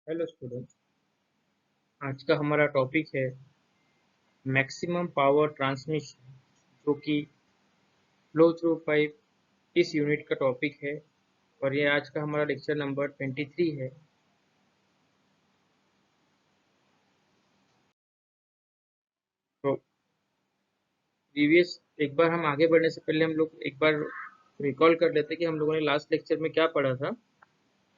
Hello students. आज का हमारा टॉपिक है मैक्सिमम पावर ट्रांसमिशन, जो कि फ्लो थ्रू पाइप इस यूनिट का टॉपिक है। और ये आज का हमारा लेक्चर नंबर 23 है। तो प्रीवियस एक बार हम आगे बढ़ने से पहले हम लोग एक बार रिकॉल कर लेते हैं कि हम लोगों ने लास्ट लेक्चर में क्या पढ़ा था।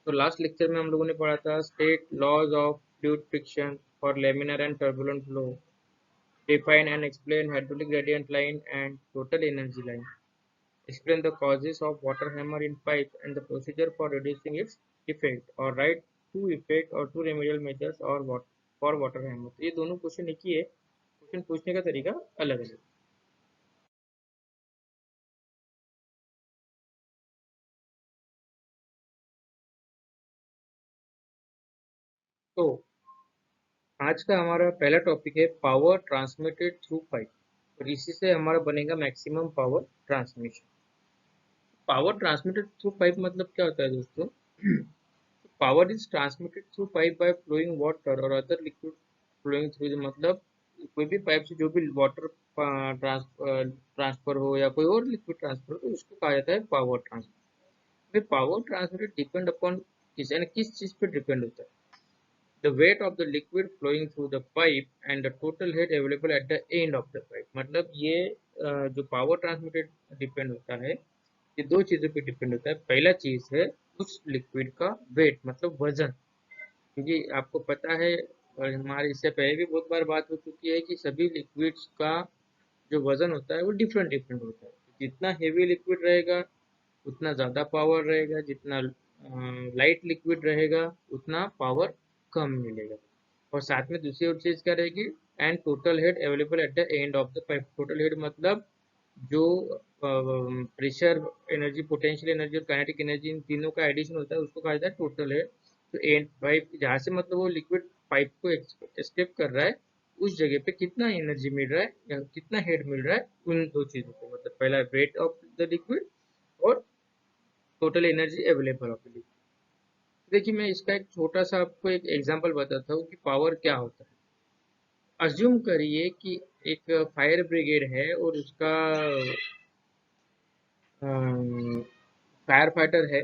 तो लास्ट लेक्चर में हम लोगों ने पढ़ा था state laws of fluid friction for laminar and turbulent flow, define and explain hydraulic gradient line and total energy line, explain the causes of water hammer in pipe and the procedure for reducing its effect, or write two effect or two remedial measures or what for water hammer। तो ये दोनों question एक ही है, question पूछने का तरीका अलग अलग। तो आज का हमारा पहला टॉपिक है पावर ट्रांसमिटेड थ्रू पाइप, और इसी से हमारा बनेगा maximum power transmission. Power transmitted through pipe मतलब क्या होता है दोस्तों? Power is transmitted through pipe by flowing water और अदर लिक्विड फ्लोइंग थ्रू, मतलब कोई भी पाइप से जो भी वाटर ट्रांसफर हो या कोई और लिक्विड ट्रांसफर हो तो उसको कहा जाता है power transfer. Power transmitted depend upon किस यानी किस चीज पे डिपेंड होता है? The weight of the liquid flowing through the pipe and the total head available at the end of the pipe. मतलब ये जो पावर ट्रांसमिटेड डिपेंड होता है, ये दो चीजों पे डिपेंड होता है। पहला चीज है उस लिक्विड का वेट, मतलब वजन। क्योंकि आपको पता है, और हमारे इससे पहले भी बहुत बार बात हो चुकी है कि सभी लिक्विड्स का जो वजन होता है वो डिफरेंट डिफरेंट होता है। जितना हेवी लिक्विड रहेगा उतना ज़्यादा पावर रहेगा, जितना लाइट लिक्विड रहेगा उतना पावर कम मिलेगा। और साथ में दूसरी और चीज़ क्या रहेगी? And total head available at the end of the pipe. Total head मतलब जो प्रेशर एनर्जी, पोटेंशियल एनर्जी और काइनेटिक एनर्जी, इन तीनों का एडिशन होता है उसको कहा जाता है टोटल हेड। तो एंड पाइप जहाँ से मतलब वो लिक्विड पाइप को एस्केप कर रहा है, उस जगह पे कितना एनर्जी मिल रहा है या कितना हेड मिल रहा है, उन दो चीज़ों को, मतलब पहला वेट ऑफ द लिक्विड और total energy available of the liquid. देखिए मैं इसका एक छोटा सा आपको एक एग्जांपल बताता हूँ कि पावर क्या होता है। अज्यूम करिए कि एक फायर ब्रिगेड है और उसका फायर फाइटर है,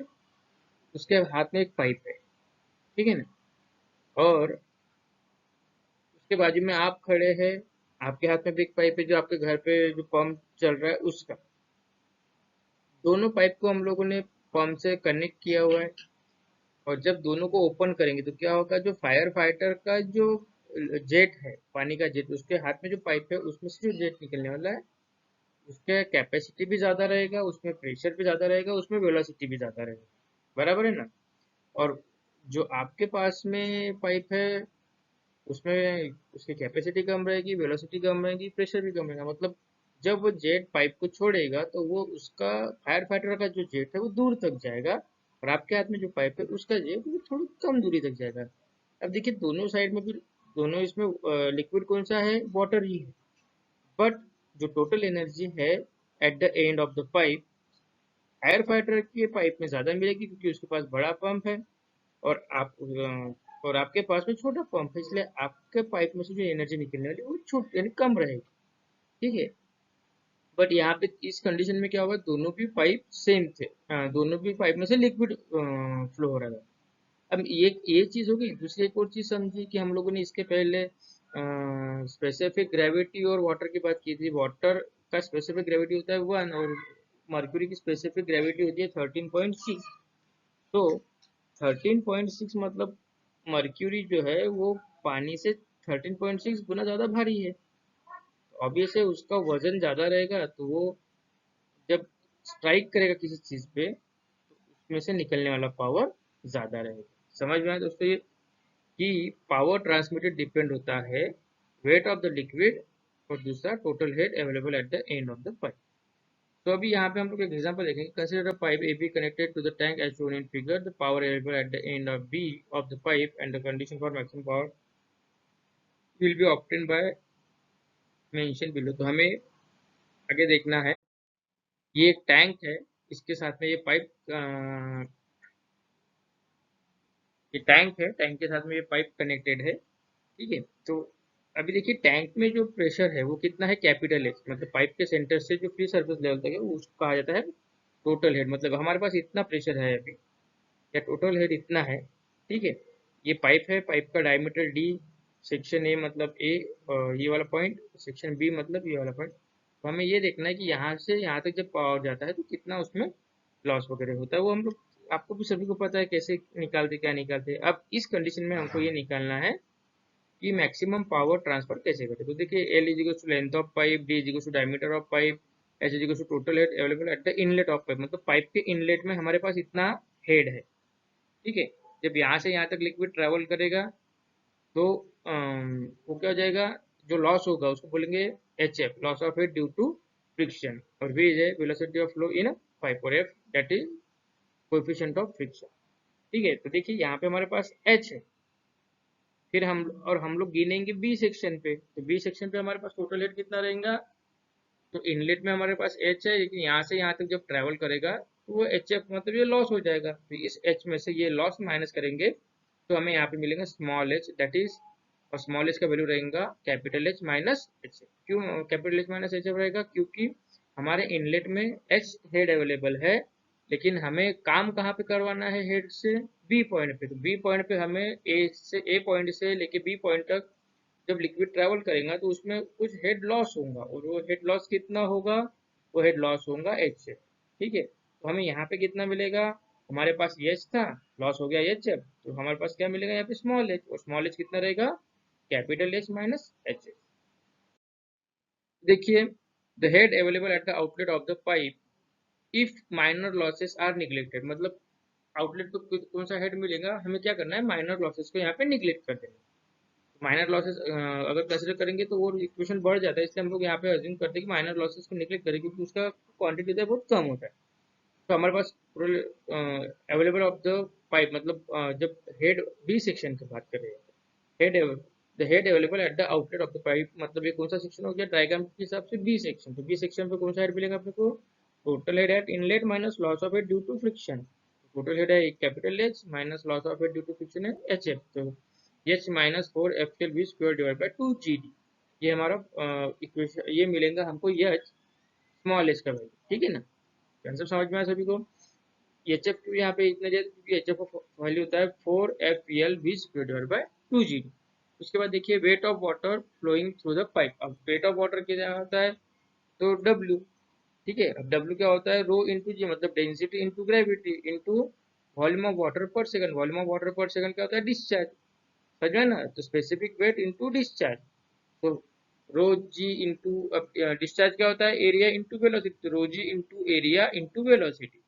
उसके हाथ में एक पाइप है, ठीक है ना? और उसके बाजू में आप खड़े हैं, आपके हाथ में भी एक पाइप है जो आपके घर पे जो पंप चल रहा है उसका। दोनों पाइप को हम लोगों ने पंप से कनेक्ट किया हुआ है। और जब दोनों को ओपन करेंगे तो क्या होगा? जो फायर फाइटर का जो जेट है, पानी का जेट, उसके हाथ में जो पाइप है उसमें से जो जेट निकलने वाला है, उसके कैपेसिटी भी ज्यादा रहेगा, उसमें प्रेशर भी ज्यादा रहेगा, उसमें वेलोसिटी भी ज्यादा रहेगा। बराबर है ना? और जो आपके पास में पाइप है उसमें उसकी कैपेसिटी कम रहेगी, वेलोसिटी कम रहेगी, प्रेशर भी कम रहेगा। मतलब जब वो जेट पाइप को छोड़ेगा तो वो उसका फायर फाइटर का जो जेट है वो दूर तक जाएगा, और आपके हाथ में जो पाइप है उसका जेट वो थोड़ी कम दूरी तक जाएगा। अब देखिए दोनों साइड में फिर दोनों इसमें लिक्विड कौन सा है? वाटर ही है। बट जो टोटल एनर्जी है eight the end of the pipe, fire fighter के पाइप में ज्यादा मिलेगी क्योंकि उसके पास बड़ा पंप है, और और आपके पास में छोटा पंप है, इसलिए आपके पाइप में से जो एनर्जी निकलने वाली है वो छोटी यानी कम रहेगी। ठीक है? बट यहाँ पे इस कंडीशन में क्या होगा? दोनों भी पाइप सेम थे, दोनों भी पाइप में से लिक्विड फ्लो हो रहा था। अब ये चीज होगी। दूसरी एक और चीज समझिए कि हम लोगों ने इसके पहले स्पेसिफिक ग्रेविटी और वाटर की बात की थी। वाटर का स्पेसिफिक ग्रेविटी होता है 1, और मर्क्यूरी की स्पेसिफिक ग्रेविटी होती है 13.6। तो 13.6 मतलब मर्क्यूरी जो है वो पानी से 13.6 गुना ज्यादा भारी है। ऑब्वियस है उसका वजन ज्यादा रहेगा, तो वो जब स्ट्राइक करेगा किसी चीज पे तो उसमें से निकलने वाला पावर ज्यादा रहेगा। समझ में आया दोस्तों? ये कि पावर ट्रांसमिटेड डिपेंड होता है वेट ऑफ द लिक्विड और दूसरा total head available at the end of the pipe. तो अभी यहाँ पे हम लोग एक एग्जांपल देखेंगे। Consider a pipe A B connected to the tank as shown in figure. The power available at the end of B of the pipe and the condition for maximum power will be obtain by mention below. तो हमें आगे देखना है, ये एक tank है, इसके साथ में ये पाइप ये टैंक है, टैंक के साथ में ये पाइप कनेक्टेड है, ठीक है। तो अभी देखिए टैंक में जो प्रेशर है वो कितना है, कैपिटल एच, मतलब पाइप के सेंटर से जो फ्री सरफेस लेवल तक है वो उसको कहा जाता है टोटल हेड। मतलब हमारे पास इतना प्रेशर है अभी, या टोटल हेड इतना है, ठीक है। ये पाइप है, पाइप का डायमीटर डी, सेक्शन ए मतलब ए, ये वाला पॉइंट, सेक्शन बी मतलब ये वाला पॉइंट। तो हमें ये देखना है कि यहाँ से यहाँ तक जब पावर जाता है तो कितना उसमें लॉस वगैरह होता है। वो हम लोग, आपको भी सभी को पता है कैसे निकालते, क्या निकालते हैं। अब इस कंडीशन में हमको ये निकालना है कि मैक्सिमम पावर ट्रांसफर कैसे करें। तो देखिए L is equal to length of pipe, D is equal to diameter of pipe, H is equal to total head available at the inlet of pipe. मतलब पाइप के इनलेट में हमारे पास इतना head है, ठीक है। जब यहाँ से यहाँ तक लिक्विड ट्रेवल करेगा तो वो क्या हो जाएगा, जो लॉस होगा उसको बोलेंगे H F, loss of head due to friction, और V is velocity of flow in pipe, और F that is coefficient of friction, ठीक है। तो देखिए यहाँ पे हमारे पास एच है, फिर हम लोग गिनेंगे बी सेक्शन पे। तो बी सेक्शन पे हमारे पास टोटल हेड कितना रहेगा, तो इनलेट में हमारे पास एच है, लेकिन यहाँ से यहाँ तक जब ट्रैवल करेगा तो वो एच एफ मतलब ये लॉस हो जाएगा। तो इस एच में से ये लॉस माइनस करेंगे तो हमें यहाँ पे मिलेगा स्मॉल एच, दैट इज, और स्मॉल एच का वैल्यू रहेगा capital H minus H F. क्यों capital H minus H F रहेगा, क्योंकि हमारे इनलेट में एच हेड अवेलेबल है, लेकिन हमें काम कहाँ पे करवाना है हेड से, बी पॉइंट पे। तो बी पॉइंट पे हमें ए पॉइंट से लेके बी पॉइंट तक जब लिक्विड ट्रैवल करेगा तो उसमें कुछ हेड लॉस होगा, और वो हेड लॉस कितना होगा, वो हेड लॉस होगा एच से, ठीक है। तो हमें यहाँ पे कितना मिलेगा, हमारे पास एच था, लॉस हो गया एच एफ, तो हमारे पास क्या मिलेगा यहाँ पे स्मॉल एच, और स्मॉल एच कितना रहेगा, capital H minus H H. देखिए the head available at the outlet of the pipe if minor losses are neglected, मतलब आउटलेट को कौन सा हेड मिलेगा, हमें क्या करना है, माइनर लॉसेस को यहाँ पे निगलेक्ट कर देना। माइनर लॉसेस अगर कंसिडर करेंगे तो वो इक्वेशन बढ़ जाता है, इसलिए हम लोग यहाँ पे अज्यूम करते हैं कि माइनर लॉसेस को निगलेक्ट करें, क्योंकि उसका क्वांटिटी जो है बहुत कम होता है। तो हमारे पास अवेलेबल ऑफ द पाइप, मतलब जब हेड बी सेक्शन की बात कर रहे हैं, head the head available at the outlet of the pipe, मतलब ये कौन सा सेक्शन हो गया डायग्राम के हिसाब से, बी सेक्शन। तो बी सेक्शन पे कौन सा हेड मिलेगा अपने को, total head at inlet minus loss of head due to friction. Total head है capital H minus loss of head due to friction है एच एफ। तो H minus four F L V square divide by two G D, ये हमारा equation, ये मिलेगा हमको H small H का value, ठीक है ना। कंसेप्ट समझ में आया सभी को। एच एफ की यहाँ पे इतना ज्यादा, क्योंकि एच एफ का वैल्यू होता है four F L V square divide by two G D. उसके बाद देखिए weight of water flowing through the pipe. अब वेट ऑफ वाटर क्या होता है, तो डब्ल्यू, ठीक है। अब डब्ल्यू क्या होता है, रो इंटू जी, मतलब density into gravity into volume of water पर सेकंड। वॉल्यूम ऑफ वाटर पर सेकंड क्या होता है, डिस्चार्ज, समझ में ना। तो स्पेसिफिक वेट इंटू डिस्चार्ज, तो रो जी इंटू, अब डिस्चार्ज क्या होता है, एरिया इंटू वेलोसिटी, तो रो जी इंटू एरिया इंटू वेलोसिटी,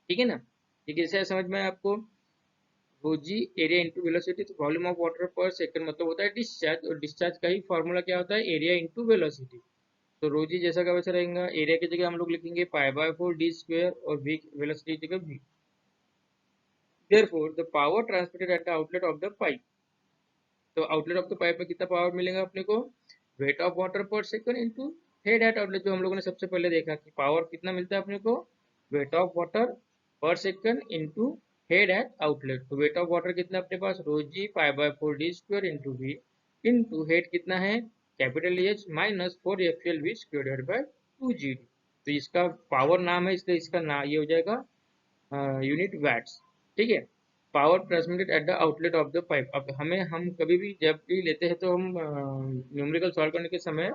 ठीक है ना। ये कैसे समझ में आया आपको, रो जी एरिया इंटू वेलोसिटी, तो वॉल्यूम ऑफ वाटर पर सेकंड मतलब होता है डिस्चार्ज, और डिस्चार्ज का ही फॉर्मूला क्या होता है, एरिया इंटू वेलोसिटी। तो रो जी जैसा का वैसा रहेगा, एरिया की जगह हम लोग लिखेंगे pi by four D square, और वी वेलोसिटी की जगह V. Therefore the power transmitted at the outlet of the pipe, तो आउटलेट ऑफ द पाइप में कितना पावर मिलेगा अपने को, वेट ऑफ वाटर पर second into head at outlet, जो हम लोगों ने सबसे पहले देखा कि पावर कितना मिलता है अपने को, वेट ऑफ वाटर पर second into head at outlet. तो वेट ऑफ वाटर कितना अपने पास, rho G pi by four D square into V, into head कितना है, capital H minus four F L V square divided by two G D. तो इसका power नाम है, इसलिए इसका ना ये हो जाएगा यूनिट वैट्स, ठीक है। Power transmitted at the outlet of the pipe. अब हम कभी भी जब भी लेते हैं तो हम न्यूमेरिकल सॉल्व करने के समय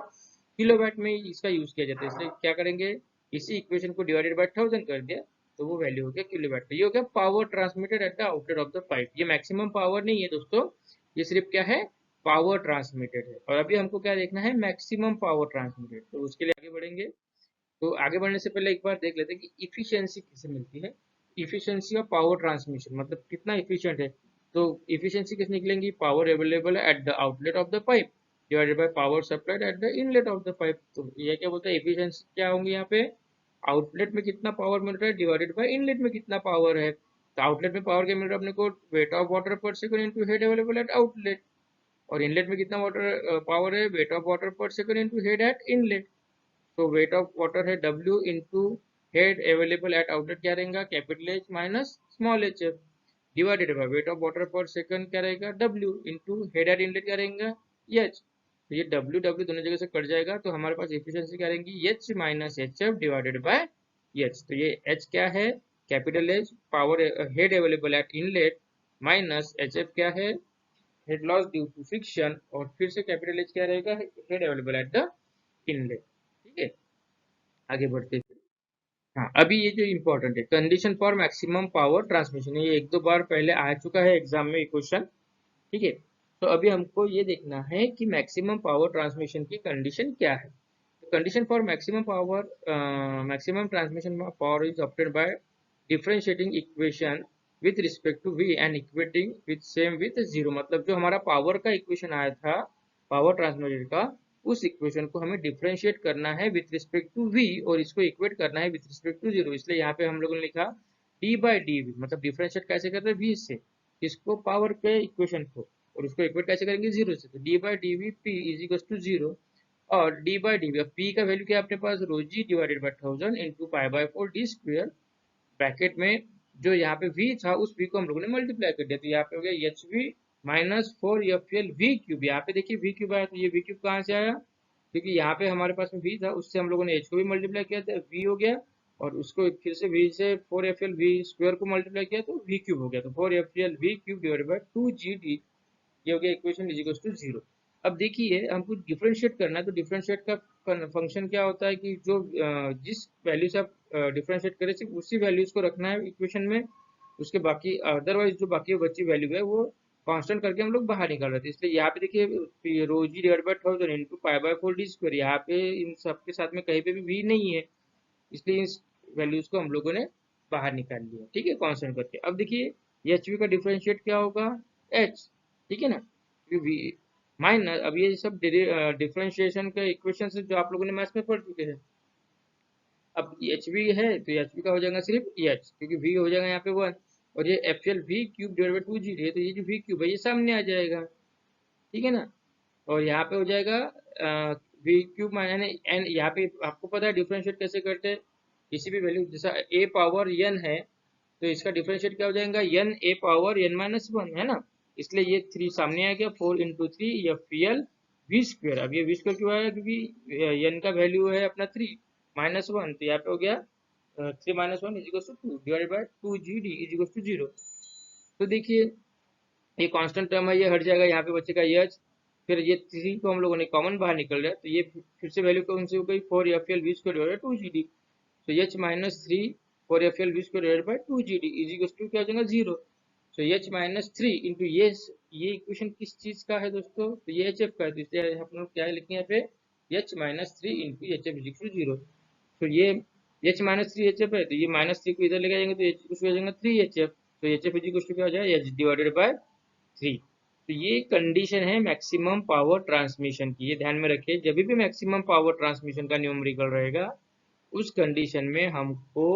किलोवाट में इसका यूज किया जाता है, इसलिए क्या करेंगे, इसी इक्वेशन को डिवाइडेड बाय 1000 कर दिया, तो वो वैल्यू हो गया किलोवाट। तो ये हो गया power transmitted at the outlet of the pipe. ये मैक्सिमम पावर नहीं है दोस्तों, ये सिर्फ क्या है, पावर ट्रांसमिटेड है। और अभी हमको क्या देखना है, मैक्सिमम पावर ट्रांसमिटेड। तो उसके लिए आगे बढ़ेंगे, तो आगे बढ़ने से पहले एक बार देख लेते हैं कि इफिशियंसी किसे मिलती है। इफिशियंसी ऑफ पावर ट्रांसमिशन, मतलब कितना इफिशियंट है। तो इफिशियंसी किस निकलेंगी, power available at the outlet of the pipe divided by power supplied eight the inlet of the pipe. तो ये क्या बोलता है, इफिशियंसी क्या होंगी यहाँ पे, आउटलेट में कितना पावर मिल रहा है डिवाइडेड बाय इनलेट में कितना पावर है। तो आउटलेट में पावर क्या मिल रहा है अपने को, वेट ऑफ वाटर पर second into head available eight outlet, और इनलेट में कितना वाटर पावर है, वेट ऑफ वाटर पर second into head at inlet. तो वेट ऑफ वाटर है W into head available eight outlet क्या रहेगा, capital H minus small H F. Divided by weight of water पर second क्या रहेगा W into head at inlet क्या रहेगा H। तो ये W W दोनों जगह से कट जाएगा तो हमारे पास एफिशिएंसी क्या रहेगी H minus H F divided by H। तो ये H क्या है capital H power head available at inlet minus H F क्या है head loss due to friction और फिर से कैपिटल H क्या रहेगा head available at the inlet. ठीक है आगे बढ़ते हैं। हाँ अभी ये जो इम्पोर्टेंट है condition for maximum power transmission ये एक दो बार पहले आ चुका है एग्जाम में क्वेश्चन। ठीक है तो अभी हमको ये देखना है कि मैक्सिमम पावर ट्रांसमिशन की कंडीशन क्या है। Condition for maximum transmission power is obtained by differentiating equation with respect to v and equating with same with zero. मतलब जो हमारा पावर का इक्वेशन आया था पावर ट्रांसमिशन का उस इक्वेशन को हमें डिफरेंशिएट करना है विथ रिस्पेक्ट टू v और इसको इक्वेट करना है विथ रिस्पेक्ट टू जीरो। इसलिए यहाँ पे हम लोगों ने लिखा d बाई डी वी मतलब डिफरेंशिएट कैसे कर रहे हैं v से इसको पावर के इक्वेशन को और उसको इक्वेट कैसे करेंगे जीरो से। तो D by D V P is equal to zero और डी बाई डी वी अब पी का वैल्यू क्या है अपने पास rho G divided by 1000 into pi by 4 D square bracket में जो यहाँ पे v था उस v को हम लोगों ने मल्टीप्लाई कर दिया तो यहाँ पे हो गया H we minus four F L V cube. यहाँ पे देखिए v क्यूब आया तो ये v क्यूब कहाँ से आया क्योंकि यहाँ पे हमारे पास में v था उससे हम लोगों ने h को भी मल्टीप्लाई किया था v हो गया और उसको फिर से v से four F L V square को मल्टीप्लाई किया तो v क्यूब हो गया तो four F L V cube divided by two G D ये हो गया equation is equal to zero. अब देखिए हमको डिफरेंशिएट करना है तो डिफरेंशिएट का फंक्शन क्या होता है कि जो जिस वैल्यू से आप डिफरेंशिएट करें सिर्फ उसी वैल्यूज को रखना है इक्वेशन में उसके बाकी अदरवाइज जो बाकी बची वैल्यू है वो कांस्टेंट करके हम लोग बाहर निकाल रहे थे। इसलिए यहाँ पे देखिए rho G divide by 1000 into pi by 4 D square यहाँ पे इन सबके साथ में कहीं पे भी v नहीं है इसलिए इस वैल्यूज को हम लोगों ने बाहर निकाल लिया। ठीक है कांस्टेंट करके। अब देखिए एच वी का डिफरेंशिएट क्या होगा h। ठीक है ना वी माइनस अब ये सब डिफरेंशिएशन के इक्वेशन जो आप लोगों ने मैथ्स में पढ़ चुके हैं। अब एच वी है तो एच वी का हो जाएगा सिर्फ एच क्योंकि वी हो जाएगा यहाँ पे वन और ये F L V cube divide by two G है तो ये जो वी क्यूब है ये सामने आ जाएगा। ठीक है ना और यहाँ पे हो जाएगा वी क्यूब माइनस एन। यहाँ पे आपको पता है डिफरेंशिएट कैसे करते हैं किसी भी वैल्यू जैसा ए पावर एन है तो इसका डिफरेंशिएट क्या हो जाएगा N A power N minus one है ना इसलिए ये थ्री सामने आ गया four into three F L V square. अब ये वी स्क्वायर क्यों आया क्योंकि एन का वैल्यू है अपना थ्री माइनस वन तो यहाँ पे हो गया three minus one is equal to two divided by two G D is equal to zero. तो देखिए ये कांस्टेंट टर्म है ये हट जाएगा यहाँ पे बचेगा एच फिर ये थ्री को हम लोगों ने कॉमन बाहर निकल रहा है तो ये फिर से वैल्यू कौन सी हो गई four F L V square divided two G D तो H minus three four F L V square divided by two G D is equal to क्या हो जाएगा जीरो। तो एच माइनस थ्री इंटू ये इक्वेशन किस चीज का है दोस्तों तो ये एच एफ का है तो इसलिए हम लोग क्या लिखेंगे यहाँ पे H minus three into H F is equal to zero. तो ये H minus three H F है तो ये माइनस थ्री को इधर ले जाएंगे तो एच कुछ हो जाएगा थ्री एच एफ तो H F is equal to क्या हो जाएगा एच डिवाइडेड बाय थ्री। तो ये कंडीशन है मैक्सिमम पावर ट्रांसमिशन की ये ध्यान में रखिए जब भी मैक्सिमम पावर ट्रांसमिशन का न्यूमेरिकल रहेगा उस कंडीशन में हमको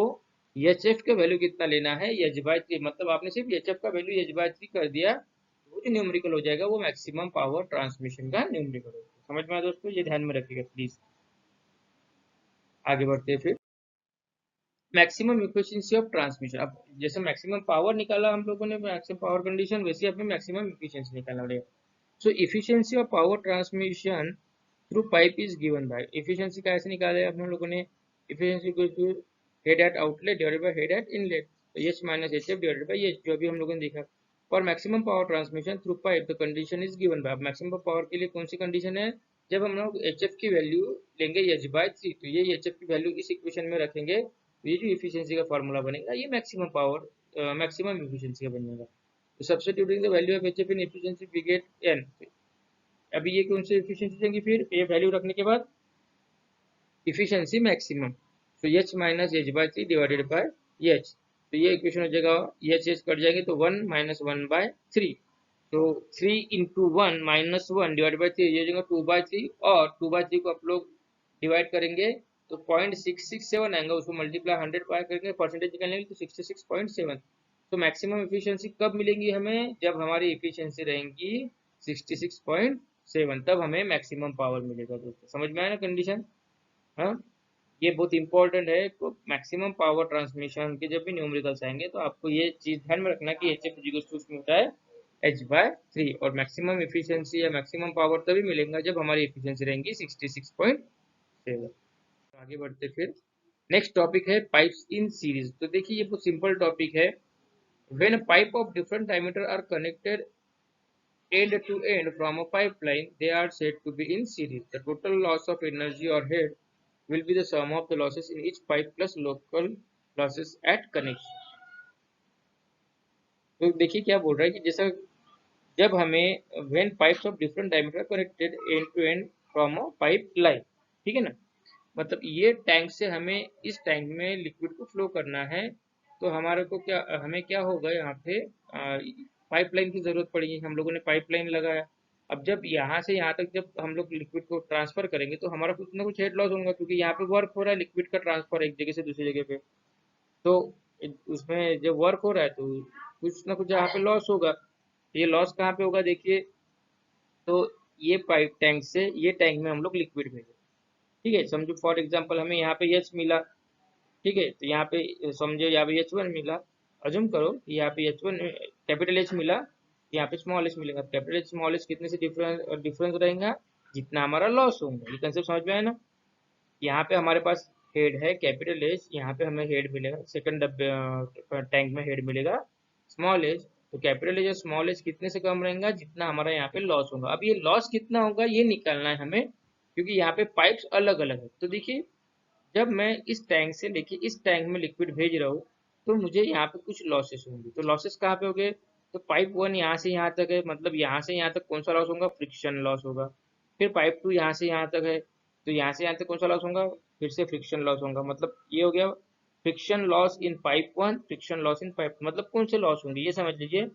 एच एफ का वैल्यू कितना लेना है एच बाय थ्री मतलब आपने सिर्फ एच एफ का वैल्यू एच बाय थ्री कर दिया तो वो जो न्यूमेरिकल हो जाएगा वो मैक्सिमम पावर ट्रांसमिशन का न्यूमेरिकल होगा। समझ में आया दोस्तों ये ध्यान में रखिएगा प्लीज। आगे बढ़ते हैं फिर मैक्सिमम एफिशिएंसी ऑफ ट्रांसमिशन। अब जैसे मैक्सिमम पावर निकाला हम लोगों ने मैक्सिमम पावर कंडीशन वैसे हमें मैक्सिमम एफिशिएंसी निकालना पड़ेगा। So efficiency of power transmission through pipe is given by efficiency कैसे निकाले हम लोगों ने efficiency equal to head at outlet divided by head at inlet तो H minus H F divided by H जो अभी हम लोगों ने देखा। For maximum power transmission through pipe the condition is given by maximum power के लिए कौन सी कंडीशन है जब हम लोग एच एफ की वैल्यू लेंगे एच बाय थ्री तो ये एच एफ की वैल्यू इस इक्वेशन में रखेंगे ये जो एफिशिएंसी का फार्मूला बनेगा ये मैक्सिमम पावर मैक्सिमम एफिशिएंसी का बनेगा। तो substituting the value of H F in efficiency we get N. अभी ये कौन सी एफिशिएंसी देंगे फिर ये वैल्यू रखने के बाद एफिशिएंसी मैक्सिमम तो H minus H by three divided by H तो ये इक्वेशन हो जाएगा एच एच कट जाएंगे तो one minus one by three तो three into one minus one divide by three ये हो जाएगा टू बाय थ्री और टू बाय थ्री को आप लोग डिवाइड करेंगे तो 0.667 आएगा उसको मल्टीप्लाई 100 बाय करेंगे परसेंटेज निकालेंगे तो 66.7। तो मैक्सिमम एफिशिएंसी कब मिलेंगी हमें जब हमारी एफिशिएंसी रहेंगी 66.7 तब हमें मैक्सिमम पावर मिलेगा दोस्तों। समझ में आया ना कंडीशन। हाँ ये बहुत इंपॉर्टेंट है। तो मैक्सिमम पावर ट्रांसमिशन के जब भी न्यूमेरिकल्स आएंगे तो आपको ये चीज ध्यान में रखना कि एच एफ उसमें होता है h/3, और मैक्सिमम एफिशिएंसी या मैक्सिमम पावर तभी मिलेगा जब हमारी एफिशिएंसी रहेंगी 66.7। आगे बढ़ते फिर नेक्स्ट टॉपिक है पाइप्स इन सीरीज। तो देखिए ये बहुत सिंपल टॉपिक है। When a pipe of different diameter are connected end to end from a pipeline, they are said to be in series. The total loss of energy or heat will be the sum of the losses in each pipe plus local losses at connection. तो देखिए क्या बोल रहा है कि जैसा जब हमें when pipes of different diameter connected end to end from a pipeline, ठीक है ना, मतलब ये टैंक से हमें इस टैंक में लिक्विड को फ्लो करना है, तो हमारे को क्या हमें क्या होगा यहाँ पे पाइपलाइन की जरूरत पड़ेगी। हम लोगों ने पाइपलाइन लगाया। अब जब यहाँ से यहाँ तक जब हम लोग लिक्विड को ट्रांसफर करेंगे तो हमारा कुछ ना कुछ हेड लॉस होगा, क्योंकि यहाँ पे वर्क हो रहा है लिक्विड का ट्रांसफर एक जगह से दूसरी जगह पे। तो उसमें जब वर्क हो रहा है तो कुछ ना कुछ यहाँ पे लॉस होगा। ये लॉस कहाँ पे होगा देखिए, तो ये पाइप टैंक से ये टैंक में हम लोग लिक्विड भेजें, ठीक है। समझो फॉर एग्जांपल हमें यहाँ पे एच मिला, ठीक है, तो यहाँ पे समझो यहाँ पे एच वन मिला। अज्यूम करो कि यहाँ पे एच वन कैपिटल एच मिला, यहाँ पे स्मॉल एच मिलेगा। कैपिटल एच स्मॉल एच कितने से डिफरेंस रहेगा, जितना हमारा लॉस होगा। ये कंसेप्ट समझ में आया ना। यहाँ पे हमारे पास हेड है कैपिटल एच, यहाँ पे हमें हेड मिलेगा, सेकंड टैंक में हेड मिलेगा स्मॉल एच। तो कैपिटल एच और स्मॉल एच कितने से कम रहेगा, जितना हमारा यहाँ पे लॉस होगा। अब ये लॉस कितना होगा ये निकालना है हमें, क्योंकि यहाँ पे पाइप्स अलग अलग है। तो देखिए जब मैं इस टैंक से लेके इस टैंक में लिक्विड भेज रहा हूँ तो मुझे यहाँ पे कुछ लॉसेस होंगे। तो लॉसेस कहाँ पे होंगे, तो पाइप वन यहाँ से यहाँ तक है, मतलब यहाँ से यहाँ तक कौन सा लॉस होगा, फ्रिक्शन लॉस होगा। फिर पाइप टू यहाँ से यहाँ तक है, तो यहाँ से यहाँ तक कौन सा लॉस होगा, फिर से फ्रिक्शन लॉस होगा। मतलब ये हो गया friction loss in pipe one, friction loss in pipe. मतलब कौन से लॉस होंगे ये समझ लीजिए।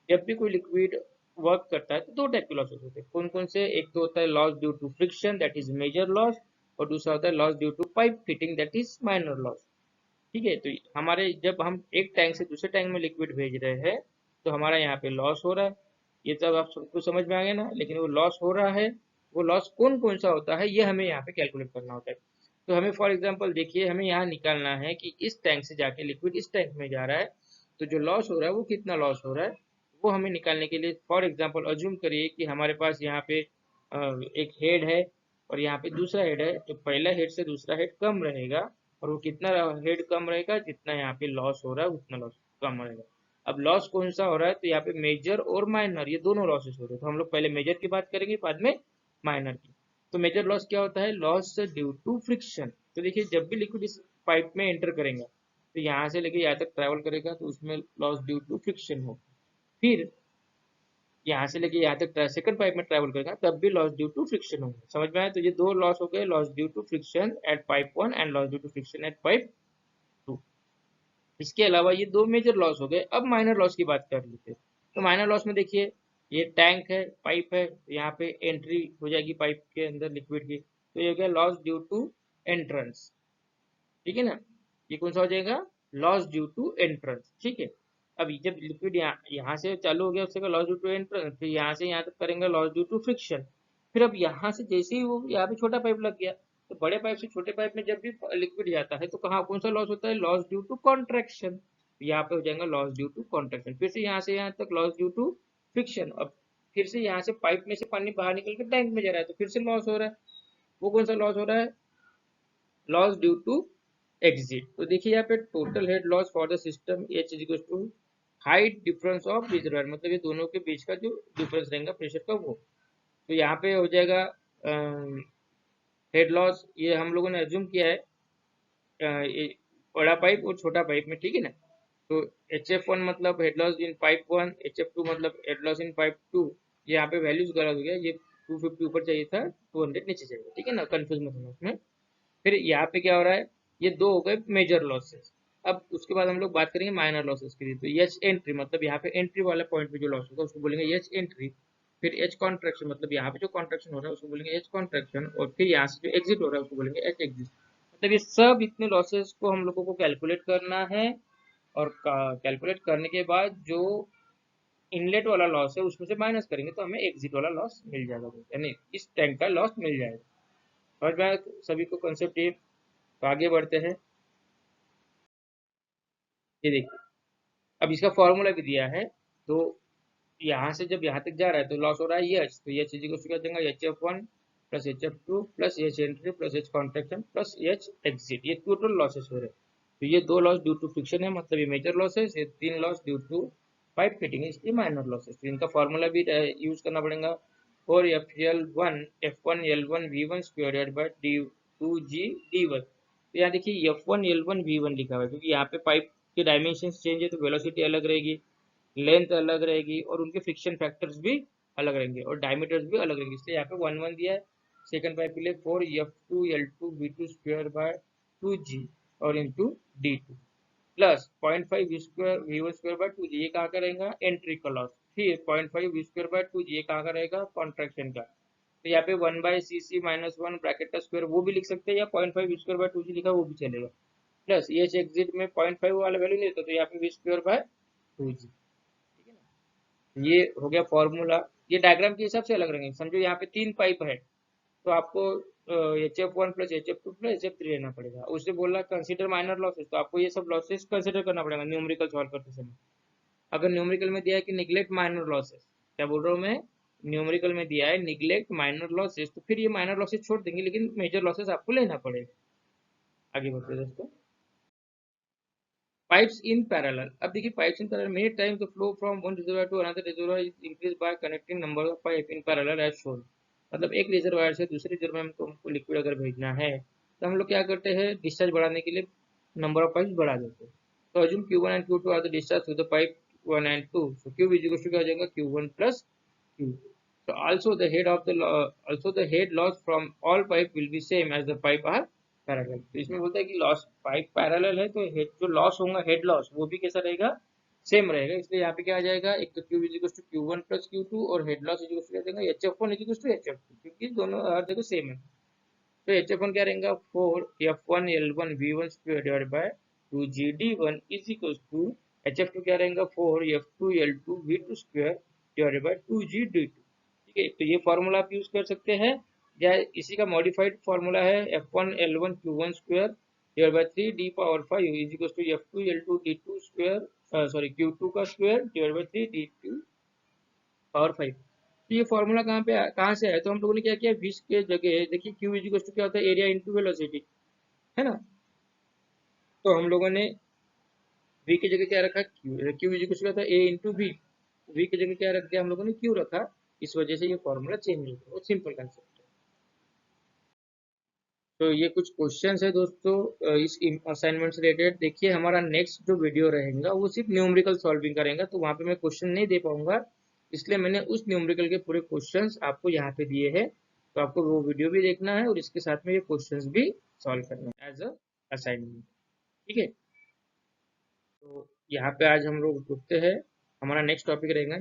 जब भी कोई लिक्विड वर्क करता है तो दो टाइप के लॉसेस होते हैं। कौन कौन से, एक तो होता है loss due to friction that is major loss, और दूसरा होता है loss due to pipe fitting that is minor loss, ठीक है। तो हमारे जब हम एक टैंक से दूसरे टैंक में लिक्विड भेज रहे हैं तो हमारा यहाँ पे लॉस हो रहा है। ये सब आप सबको समझ में आ गया ना। लेकिन वो लॉस हो रहा है, वो लॉस कौन कौन सा होता है ये हमें यहाँ पे कैलकुलेट करना होता है। तो हमें फॉर एग्जांपल देखिए हमें यहाँ निकालना है कि इस टैंक से जाके लिक्विड इस टैंक में जा रहा है, तो जो लॉस हो रहा है वो कितना लॉस हो रहा है, वो हमें निकालने के लिए फॉर एग्जांपल अज्यूम करिए कि हमारे पास यहाँ पे एक हेड है और यहाँ पे दूसरा हेड है। तो पहला हेड से दूसरा हेड कम रहेगा, और वो कितना हेड कम रहेगा, जितना यहाँ पे लॉस हो रहा है उतना लॉस कम रहेगा। अब लॉस कौन सा हो रहा है, तो यहाँ पे मेजर और माइनर ये दोनों लॉसेस हो रहे हैं। तो हम लोग पहले मेजर की बात करेंगे बाद में माइनर की। तो मेजर लॉस क्या होता है, लॉस ड्यू टू फ्रिक्शन। तो देखिए जब भी लिक्विड इस पाइप में एंटर करेगा तो यहाँ से लेके यहाँ तक ट्रेवल करेगा तो उसमें लॉस ड्यू टू फ्रिक्शन हो। फिर यहाँ से लेके यहाँ तक सेकंड पाइप में ट्रेवल करेगा तब भी लॉस ड्यू टू फ्रिक्शन होगा। समझ में आया। तो ये दो लॉस हो गए, loss due to friction at pipe one and loss due to friction at pipe two. इसके अलावा ये दो मेजर लॉस हो गए। अब माइनर लॉस की बात कर लेते हैं। तो माइनर लॉस में देखिए ये टैंक है, पाइप है, यहाँ पे एंट्री हो जाएगी पाइप के अंदर लिक्विड की, तो ये हो गया लॉस ड्यू टू एंट्रेंस, ठीक है ना। ये कौन सा हो जाएगा, लॉस ड्यू टू एंट्रेंस, ठीक है। अभी जब लिक्विड यहाँ से चालू हो गया उससे लॉस ड्यू टू एंट्रेंस, फिर यहाँ से यहाँ तक करेंगे लॉस ड्यू टू फ्रिक्शन। फिर अब यहाँ से जैसे ही वो यहाँ पे छोटा पाइप लग गया, तो बड़े पाइप से छोटे पाइप में जब भी लिक्विड जाता है तो कहाँ कौन सा लॉस होता है, लॉस ड्यू टू कॉन्ट्रैक्शन। यहाँ पे हो जाएगा लॉस ड्यू टू कॉन्ट्रैक्शन। फिर से यहाँ से यहाँ तक लॉस ड्यू टू फ्रिक्शन। अब फिर से यहाँ से पाइप में से पानी बाहर निकल के टैंक में जा रहा है तो फिर से लॉस हो रहा है। वो कौन सा लॉस हो रहा है, लॉस ड्यू टू एग्जिट। तो देखिए यहाँ पे total head loss for the system H is equal to height difference of reservoir, मतलब ये दोनों के बीच का जो डिफरेंस रहेगा प्रेशर का वो। तो यहाँ पे हो जाएगा हेड लॉस, ये हम लोगों ने एज्यूम किया है ये बड़ा पाइप और छोटा पाइप में, ठीक है ना। तो एच एफ वन मतलब head loss in pipe one, H F two मतलब head loss in pipe two. ये यहाँ पे वैल्यूज गलत हो गया, ये 250 ऊपर चाहिए था, 200 नीचे चाहिए, ठीक है ना, कंफ्यूज मत होना उसमें। फिर यहाँ पे क्या हो रहा है, ये दो हो गए मेजर लॉसेस। अब उसके बाद हम लोग बात करेंगे माइनर लॉसेस की। तो एच एंट्री मतलब यहाँ पे एंट्री वाला पॉइंट पे जो लॉस होगा उसको बोलेंगे एच एंट्री। फिर एच कॉन्ट्रैक्शन मतलब यहाँ पे जो कॉन्ट्रैक्शन हो रहा है उसको बोलेंगे एच कॉन्ट्रैक्शन। और फिर यहाँ से जो एग्जिट हो रहा है उसको बोलेंगे एच एग्जिट। मतलब ये सब इतने लॉसेस को हम लोगों को कैलकुलेट करना है, और कैलकुलेट करने के बाद जो इनलेट वाला लॉस है उसमें से माइनस करेंगे तो हमें एग्जिट वाला लॉस मिल जाएगा, यानी इस टैंक का लॉस मिल जाएगा। और मैं सभी को कंसेप्ट ये तो आगे बढ़ते हैं। ये देखिए, अब इसका फॉर्मूला भी दिया है। तो यहाँ से जब यहाँ तक जा रहा है तो लॉस हो रहा है एच, तो एच इज इक्वल टू क्या देंगे, H F one plus H F two plus H entry plus H contraction plus H exit, ये टोटल लॉसेस हो रहे हैं। तो ये 2 लॉस ड्यू टू फ्रिक्शन है, मतलब ये मेजर लॉसेस, ये 3 loss due to pipe fitting है, इसलिए माइनर लॉसेस। तो इनका फॉर्मूला भी यूज करना पड़ेगा, और F1L1 V1 square divide bye D2G D1। तो यहाँ देखिए F1L1 V1 लिखा हुआ है, क्योंकि यहाँ पे पाइप के डायमेंशन चेंज है तो वेलोसिटी अलग रहेगी, लेंथ अलग रहेगी, और उनके फ्रिक्शन फैक्टर्स भी अलग रहेंगे, और डायमीटर्स भी अलग रहेंगे, इसलिए यहाँ पे 1 1 दिया है। सेकंड पाइप के लिए 4F2L2V2 स्क्वायर बाय 2G और into D2 plus 0.5 V square by 2G, ये कहाँ का रहेगा, एंट्री का लॉस। फिर 0.5 V स्क्वायर बाय 2G, ये कहाँ का रहेगा, कॉन्ट्रैक्शन का। तो यहाँ पे 1/cc-1 ब्रैकेट का स्क्वायर वो भी लिख सकते हैं, या 0.5 V स्क्वायर बाय 2G लिखा वो भी चलेगा, प्लस ये एग्जिट में 0.5 वाला वैल्यू नहीं होता, तो यहाँ पे V स्क्वायर बाय 2G। ठीक है ना, ये हो गया फॉर्मूला। ये डायग्राम के हिसाब से अलग रहेंगे। समझो यहाँ पे 3 पाइप है, तो आपको HF1 plus HF2 plus HF3 लेना पड़ेगा। उससे बोला कंसीडर माइनर लॉसेस, तो आपको ये सब लॉसेस कंसीडर करना पड़ेगा न्यूमेरिकल सॉल्व करते समय। अगर न्यूमेरिकल में दिया है कि निग्लेक्ट माइनर लॉसेस, क्या बोल रहा हूँ मैं, न्यूमेरिकल में दिया है निग्लेक्ट माइनर लॉसेस, तो फिर ये माइनर लॉसेस छोड़ देंगे, लेकिन मेजर लॉसेस आपको लेना पड़ेगा। आगे बढ़ते हैं दोस्तों। Pipes in parallel. अब देखिए pipes in parallel, many time the flow from one reservoir to another reservoir is increase by connecting number of pipe in parallel as shown. मतलब एक रिजर्वायर से दूसरे रिजर्वायर में तुमको लिक्विड अगर भेजना है, तो हम लोग क्या करते हैं, डिस्चार्ज बढ़ाने के लिए नंबर ऑफ पाइप्स बढ़ा देते हैं। तो assume Q1 and Q2 are the discharge through the pipe 1 and 2, so Q is equal to क्या हो जाएगा, Q1 plus Q। So also the head loss from all pipe will be same as the pipe are parallel। तो इसमें बोलता है कि loss pipe parallel है, तो हेड जो लॉस होगा, हेड लॉस वो भी कैसा रहेगा, सेम रहेगा। इसलिए यहाँ पे क्या आ जाएगा, एक तो Q is equal to Q1 plus Q2, और head loss is equal to क्या देगा, HF1 is equal to HF2, क्योंकि दोनों हर जगह सेम है। तो HF1 क्या रहेगा, 4F1L1V1 square divide by 2GD1 is equal to HF2 क्या रहेगा, 4F2L2V2 square divide bye 2GD2। ठीक है, तो ये फॉर्मूला आप यूज कर सकते हैं, या इसी का मॉडिफाइड फॉर्मूला है F1L1Q1 square divide by 3D⁵ is equal to F2L2D2 square, sorry Q2 का स्क्वायर डिवाइड बाय 3D⁵। तो ये फॉर्मूला कहाँ से है, तो हम लोगों ने क्या किया, विश के जगह देखिए Q इज इक्वल टू क्या होता है, एरिया इंटू वेलोसिटी, है ना। तो हम लोगों ने V की जगह क्या रखा, Q इज इक्वल टू क्या होता है, A इंटू V। V की जगह क्या रख दिया हम लोगों ने, Q रखा, इस वजह से ये फॉर्मूला चेंज नहीं हुआ। बहुत सिंपल कंसेप्ट है। तो ये कुछ क्वेश्चंस है दोस्तों इस असाइनमेंट से रिलेटेड। देखिए हमारा नेक्स्ट जो वीडियो रहेगा वो सिर्फ न्यूमेरिकल सॉल्विंग का रहेगा, तो वहाँ पे मैं क्वेश्चन नहीं दे पाऊंगा, इसलिए मैंने उस न्यूमेरिकल के पूरे क्वेश्चंस आपको यहाँ पे दिए हैं। तो आपको वो वीडियो भी देखना है, और इसके साथ में ये क्वेश्चंस भी सॉल्व करना है एज अ असाइनमेंट। ठीक है, तो यहाँ पे आज हम लोग रुकते हैं। हमारा नेक्स्ट टॉपिक रहेगा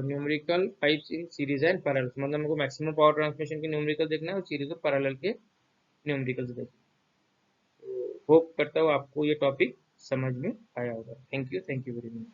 numerical pipes in series and parallel. मतलब हमको मैक्सिमम पावर ट्रांसमिशन के न्यूमेरिकल देखना है, और सीरीज और पैरेलल के न्यूमेरिकल्स देखना है। तो होप करता हूँ आपको ये टॉपिक समझ में आया होगा। Thank you very much.